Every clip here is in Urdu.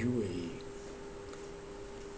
UAE,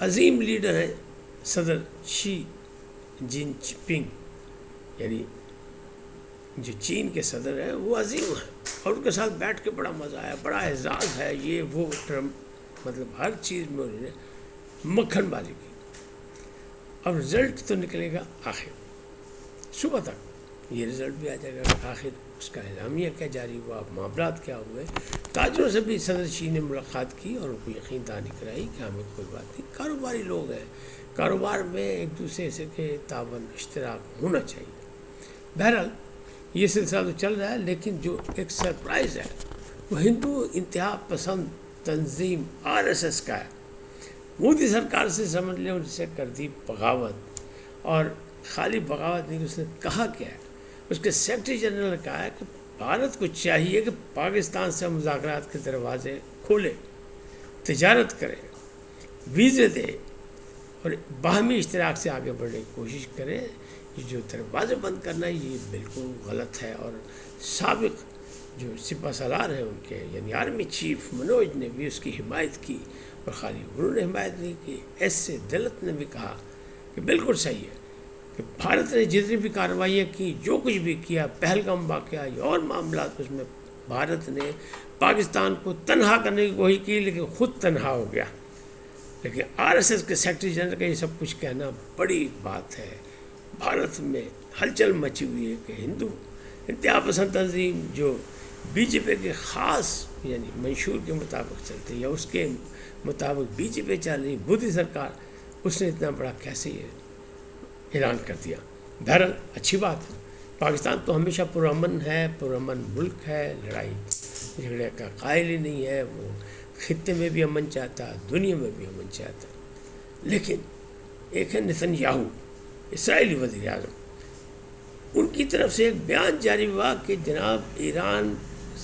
عظیم لیڈر ہیں صدر شی جن پنگ، یعنی جو چین کے صدر ہیں وہ عظیم ہیں، اور ان کے ساتھ بیٹھ کے بڑا مزہ آیا، بڑا اعزاز ہے، یہ وہ ٹرمپ مطلب ہر چیز میں انہوں نے مکھن بازی کی۔ اب رزلٹ تو نکلے گا آخر صبح تک، یہ رزلٹ بھی آ جائے گا آخر اس کا اعلامیہ کیا جاری ہوا، معاملات کیا ہوئے۔ تاجروں سے بھی صدر شی نے ملاقات کی اور ان کو یقین دہانی کرائی کہ ہمیں کوئی بات نہیں، کاروباری لوگ ہیں، کاروبار میں ایک دوسرے سے کے تعاون اشتراک ہونا چاہیے۔ بہرحال یہ سلسلہ تو چل رہا ہے، لیکن جو ایک سرپرائز ہے وہ ہندو انتہا پسند تنظیم RSS کا ہے۔ مودی سرکار سے سمجھ لیں، ان سے کر دی بغاوت، اور خالی بغاوت نہیں، اس نے کہا کیا ہے، اس کے سیکرٹری جنرل نے کہا ہے کہ بھارت کو چاہیے کہ پاکستان سے مذاکرات کے دروازے کھولے، تجارت کرے، ویزے دے اور باہمی اشتراک سے آگے بڑھنے کی کوشش کرے۔ یہ جو دروازے بند کرنا ہے یہ بالکل غلط ہے، اور سابق جو سپہ سالار ہیں ان کے یعنی آرمی چیف منوج نے بھی اس کی حمایت کی، اور خالی انہوں نے حمایت نہیں کی، ایس دلت نے بھی کہا کہ بالکل صحیح ہے کہ بھارت نے جتنی بھی کارروائیاں کی، جو کچھ بھی کیا، پہلگام واقعہ یا اور معاملات، اس میں بھارت نے پاکستان کو تنہا کرنے کی کوشش کی لیکن خود تنہا ہو گیا۔ لیکن RSS کے سیکرٹری جنرل کا یہ سب کچھ کہنا بڑی بات ہے۔ بھارت میں ہلچل مچی ہوئی ہے کہ ہندو انتہا پسند تنظیم جو BJP کے خاص یعنی منشور کے مطابق چلتے یا اس کے مطابق BJP چل رہی مودی سرکار، اس نے اتنا بڑا کیسے یہ اعلان کر دیا۔ بہرحال اچھی بات ہے، پاکستان تو ہمیشہ پرامن ہے، پرامن ملک ہے، لڑائی جھگڑے کا قائل ہی نہیں ہے، وہ خطے میں بھی امن چاہتا، دنیا میں بھی امن چاہتا۔ لیکن ایک ہے نتنیاہو، اسرائیلی وزیر اعظم، ان کی طرف سے ایک بیان جاری ہوا کہ جناب ایران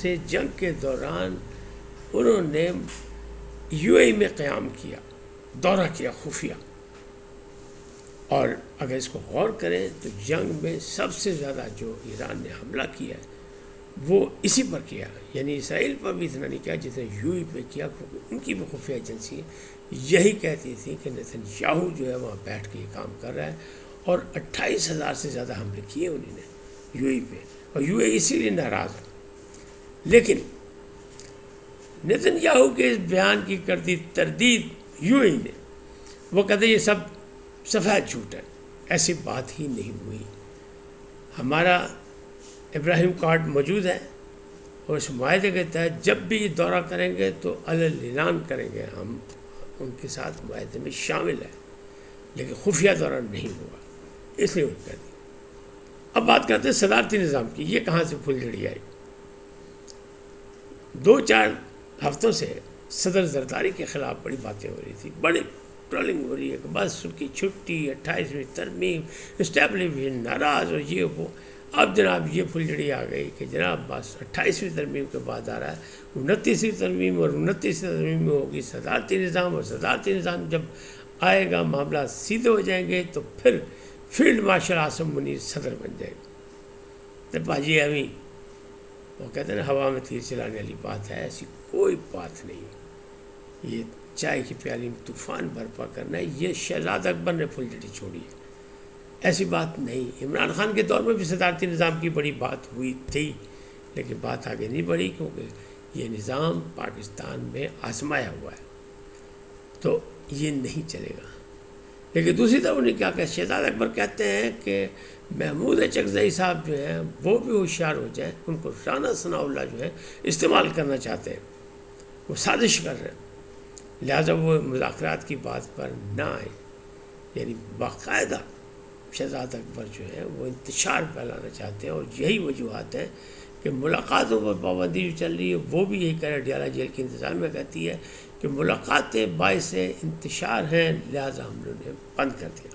سے جنگ کے دوران انہوں نے UAE میں قیام کیا، دورہ کیا خفیہ، اور اگر اس کو غور کریں تو جنگ میں سب سے زیادہ جو ایران نے حملہ کیا ہے وہ اسی پر کیا، یعنی اسرائیل پر بھی اتنا نہیں کیا جتنا UAE پہ کیا، کیونکہ ان کی بھی خفیہ ایجنسی یہی کہتی تھی کہ نتنیاہو جو ہے وہاں بیٹھ کے یہ کام کر رہا ہے، اور 28,000 سے زیادہ حملے کیے انہوں نے UAE پہ، اور UAE اسی لیے ناراض ہے۔ لیکن نتنیاہو کے اس بیان کی کر دی تردید UAE نے، وہ کہتے یہ سب سفید جھوٹ ہے، ایسی بات ہی نہیں ہوئی، ہمارا ابراہیم کارڈ موجود ہے، اور اس معاہدے کے تحت جب بھی یہ دورہ کریں گے تو اعلان کریں گے، ہم ان کے ساتھ معاہدے میں شامل ہیں، لیکن خفیہ دورہ نہیں ہوگا، اس لیے وہ کہہ دیا۔ اب بات کرتے ہیں صدارتی نظام کی، یہ کہاں سے پھول جھڑی آئی؟ 2-4 ہفتوں سے صدر زرداری کے خلاف بڑی باتیں ہو رہی تھی، بڑی ٹرولنگ ہو رہی ہے کہ بس ان کی چھٹی، 28ویں ترمیم، اسٹیبلشمنٹ ناراض، اور یہ وہ۔ اب جناب یہ پھلجڑی آ گئی کہ جناب بس 28ویں ترمیم کے بعد آ رہا ہے 29ویں ترمیم، اور 29ویں ترمیم میں ہوگی صدارتی نظام، اور صدارتی نظام جب آئے گا معاملات سیدھے ہو جائیں گے تو پھر فیلڈ مارشل عاصم منیر صدر بن جائے گا۔ تو باجی ابھی وہ کہتے ہیں نا ہوا میں تیر چلانے والی بات ہے، ایسی کوئی بات نہیں، یہ چائے کی پیالی میں طوفان برپا کرنا ہے، یہ شہزاد اکبر نے پھلجڑی چھوڑی ہے، ایسی بات نہیں۔ عمران خان کے دور میں بھی صدارتی نظام کی بڑی بات ہوئی تھی، لیکن بات آگے نہیں بڑھی کیونکہ یہ نظام پاکستان میں آزمایا ہوا ہے، تو یہ نہیں چلے گا۔ لیکن دوسری طرف انہیں کیا کہ شہزاد اکبر کہتے ہیں کہ محمود اچکزئی صاحب جو ہیں وہ بھی ہوشیار ہو جائیں، ان کو رانا ثناء اللہ جو ہے استعمال کرنا چاہتے ہیں، وہ سازش کر رہے ہیں، لہٰذا وہ مذاکرات کی بات پر نہ آئے، یعنی باقاعدہ شہزاد اکبر جو ہے وہ انتشار پھیلانا چاہتے ہیں، اور یہی وجوہات ہیں کہ ملاقاتوں پر پابندی جو چل رہی ہے وہ بھی یہی کہہ رہے، ڈیالہ جیل کی انتظامیہ کہتی ہے کہ ملاقاتیں باعث انتشار ہیں، لہٰذا ہم لوگوں نے بند کر دیا،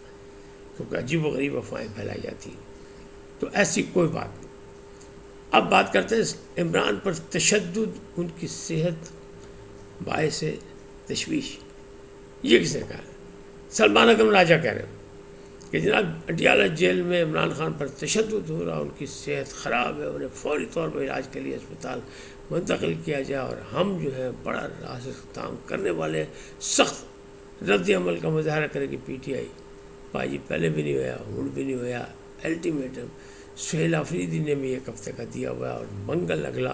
کیونکہ عجیب و غریب افواہیں پھیلائی جاتی ہیں، تو ایسی کوئی بات نہیں۔ اب بات کرتے ہیں عمران پر تشدد، ان کی صحت باعث تشویش، یہ کس نے کہا ہے؟ سلمان اکرم راجہ کہہ رہے ہیں کہ جناب اڈیالہ جیل میں عمران خان پر تشدد ہو رہا، ان کی صحت خراب ہے، انہیں فوری طور پر علاج کے لیے اسپتال منتقل کیا جائے، اور ہم جو ہے بڑا راز اقدام کرنے والے، سخت رد عمل کا مظاہرہ کرے گی پی ٹی آئی. بھائی جی پہلے بھی نہیں ہوا، ہوں بھی نہیں ہوا. الٹیمیٹم سہیل آفریدی نے بھی 1 ہفتے کا دیا ہوا ہے اور منگل اگلا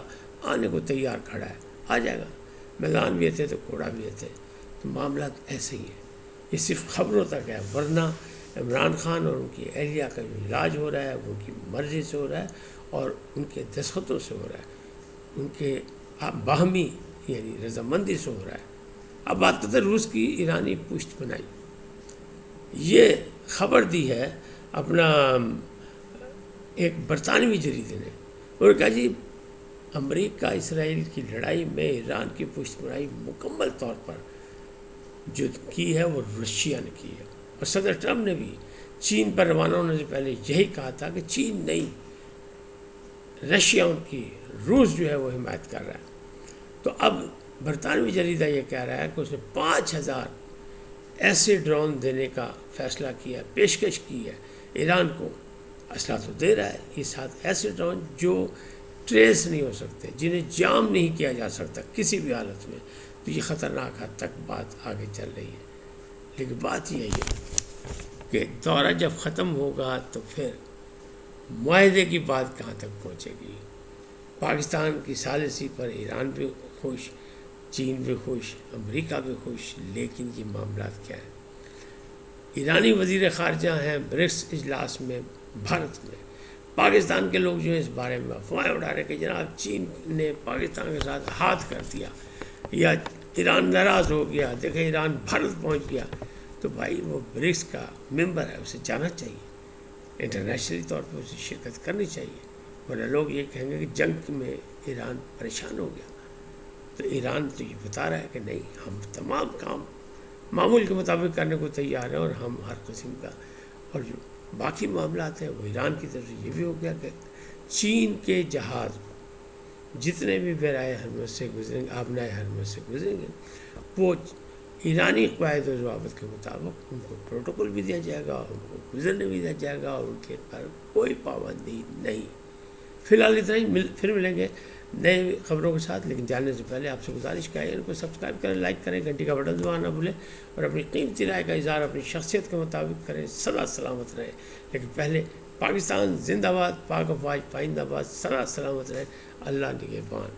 آنے کو تیار کھڑا ہے. آ جائے گا. میدان بھی تھے تو کوڑا بھی تھے. تو معاملات ایسے ہی ہیں. یہ صرف خبروں تک ہے، ورنہ عمران خان اور ان کی اہلیہ کا جو علاج ہو رہا ہے وہ ان کی مرضی سے ہو رہا ہے اور ان کے دستخطوں سے ہو رہا ہے، ان کے باہمی یعنی رضامندی سے ہو رہا ہے. اب بات کرتے ہیں روس کی ایرانی پشت پناہی. یہ خبر دی ہے اپنا ایک برطانوی جریدے نے، اور کہا جی امریکہ اسرائیل کی لڑائی میں ایران کی پشت پناہی مکمل طور پر جو کی ہے وہ رشیا نے کی ہے. اور صدر ٹرمپ نے بھی چین پر روانہ ہونے سے پہلے یہی کہا تھا کہ چین نہیں، رشیا ان کی، روس جو ہے وہ حمایت کر رہا ہے. تو اب برطانوی جریدہ یہ کہہ رہا ہے کہ اس نے 5000 ایسے ڈرون دینے کا فیصلہ کیا، پیشکش کی ہے ایران کو. اسلحہ تو دے رہا ہے، یہ 7 ایسے ڈرون جو ٹریس نہیں ہو سکتے، جنہیں جام نہیں کیا جا سکتا کسی بھی حالت میں. تو یہ خطرناک حد تک بات آگے چل رہی ہے. لیکن بات یہی ہے کہ دورہ جب ختم ہوگا تو پھر معاہدے کی بات کہاں تک پہنچے گی. پاکستان کی ثالثی پر ایران بھی خوش، چین بھی خوش، امریکہ بھی خوش. لیکن یہ معاملات کیا ہیں؟ ایرانی وزیر خارجہ ہیں برکس اجلاس میں بھارت میں. پاکستان کے لوگ جو ہیں اس بارے میں افواہیں اڑا رہے کہ جناب چین نے پاکستان کے ساتھ ہاتھ کر دیا یا ایران ناراض ہو گیا، دیکھیں ایران بھارت پہنچ گیا. تو بھائی وہ برکس کا ممبر ہے، اسے جانا چاہیے، انٹرنیشنلی طور پہ اسے شرکت کرنی چاہیے. ورنہ لوگ یہ کہیں گے کہ جنگ میں ایران پریشان ہو گیا. تو ایران تو یہ بتا رہا ہے کہ نہیں، ہم تمام کام معمول کے مطابق کرنے کو تیار ہیں اور ہم ہر قسم کا. اور جو باقی معاملات ہیں وہ ایران کی طرف سے یہ بھی ہو گیا کہ چین کے جہاز جتنے بھی بیرائے حرمت سے گزریں گے، آبنائے حرمت سے گزریں گے، وہ ایرانی قواعد و ضوابط کے مطابق ان کو پروٹوکول بھی دیا جائے گا، ان کو گزرنے بھی دیا جائے گا، اور ان کے پر کوئی پابندی نہیں. فی الحال اتنا ہی. پھر ملیں گے نئے خبروں کے ساتھ. لیکن جاننے سے پہلے آپ سے گزارش کا ہے ان کو سبسکرائب کریں، لائک کریں، گھنٹی کا بٹن دبانا نہ بھولیں، اور اپنی قیمتی رائے کا اظہار اپنی شخصیت کے مطابق کریں. سدا سلامت رہیں. لیکن پہلے پاکستان زندہ باد، پاک افواج پائندہ باد، سدا سلامت رہیں. اللہ نگہبان.